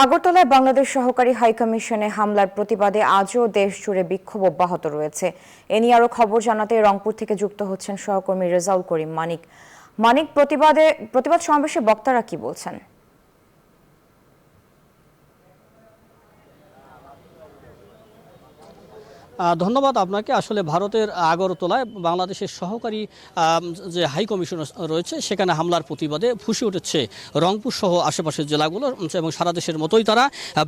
আগরতলায় বাংলাদেশ সহকারী হাইকমিশনে হামলার প্রতিবাদে আজও দেশ জুড়ে বিক্ষোভ অব্যাহত রয়েছে। এ নিয়ে আরো খবর জানাতে রংপুর থেকে যুক্ত হচ্ছেন সহকর্মী রেজাউল করিম মানিক। প্রতিবাদ সমাবেশে বক্তারা কি বলছেন? ধন্যবাদ আপনাকে। আসলে ভারতের আগরতলায় বাংলাদেশের সহকারী যে হাই কমিশন রয়েছে সেখানে হামলার প্রতিবাদে ফুঁসে উঠেছে রংপুর সহ আশেপাশের জেলাগুলো এবং সারা দেশের মতোই তারা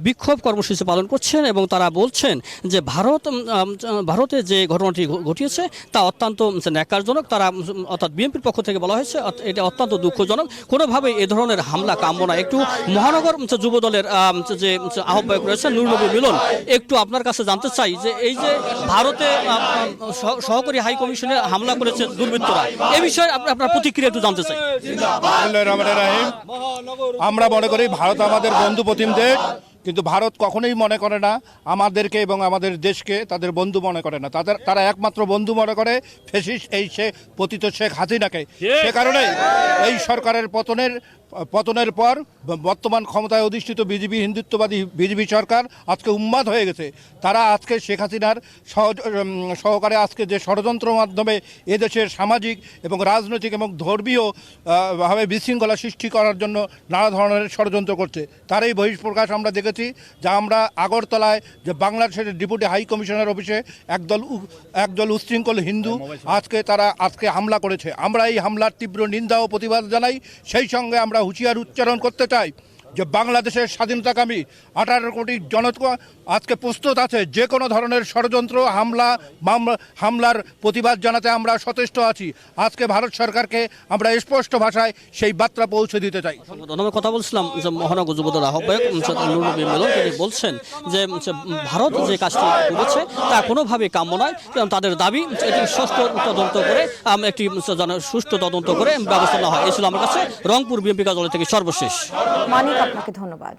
বিক্ষোভ কর্মসূচি পালন করছেন এবং তারা বলছেন যে ভারতে যে ঘটনাটি ঘটিয়েছে তা অত্যন্ত ন্যাক্কারজনক। তারা অর্থাৎ বিএনপির পক্ষ থেকে বলা হয়েছে এটা অত্যন্ত দুঃখজনক, কোনোভাবেই এ ধরনের হামলা কাম্য না। একটু মহানগর যুব দলের যে আহ্বায়ক রয়েছেন নূর নবী মিলন, একটু আপনার কাছে জানতে চাই যে এই যে ভারতে সহকারী হাই কমিশনে হামলা করেছে দুর্বৃত্তরা, এ বিষয়ে আপনার প্রতিক্রিয়া একটু জানতে চাই। আমরা মনে করি ভারত আমাদের বন্ধু প্রতিম দেশ, কিন্তু ভারত কখনোই মনে করে না আমাদেরকে এবং আমাদের দেশকে তাদের বন্ধু মনে করে না। তারা একমাত্র বন্ধু মনে করে ফ্যাসিস্ট পতিত শেখ হাসিনাকে। সে কারণে এই সরকারের পতনের পর বর্তমান ক্ষমতায় অধিষ্ঠিত বিজেপি হিন্দুত্ববাদী বিজেপি সরকার আজকে উন্মাদ হয়ে গেছে। তারা আজকে শেখ হাসিনার সহকারে আজকে যে ষড়যন্ত্র মাধ্যমে এদেশের সামাজিক এবং রাজনৈতিক এবং ধর্মীয় ভাবে বিশৃঙ্খলা সৃষ্টি করার জন্য নানা ধরনের ষড়যন্ত্র করছে। তার এই বহিঃপ্রকাশ আমরা দেখেছি, যা আমরা আগরতলায় যে বাংলাদেশের ডেপুটি হাই কমিশনার অফিসে একদল উচ্ছৃঙ্খল হিন্দু আজকে হামলা করেছে। আমরা এই হামলার তীব্র নিন্দা ও প্রতিবাদ জানাই। সেই সঙ্গে আমরা হুঁশিয়ার উচ্চারণ করতে চাই যে বাংলাদেশের স্বাধীনতাকামী 18 কোটি জনতা আজকে প্রস্তুত আছে যে কোনো ধরনের ষড়যন্ত্র হামলার প্রতিবাদ জানাতে আমরা সচেষ্ট আছি। আজকে ভারত সরকারকে আমরা স্পষ্ট ভাষায় সেই বার্তা পৌঁছে দিতে চাই। ধন্যবাদ। কথা বলছিলাম যে মহানগর যুবদল আহ্বায়ক নূর নবী মিলন, তিনি বলছেন যে ভারত যে কাজটি করেছে তা কোনোভাবে কাম্য নয়। তাদের দাবি এটি সুষ্ঠু তদন্ত করে ব্যবস্থা নেওয়া হয়। এই ছিল আমার কাছে রংপুর বিএনপি কার্যালয় থেকে সর্বশেষ। মানিক, আপনাকে ধন্যবাদ।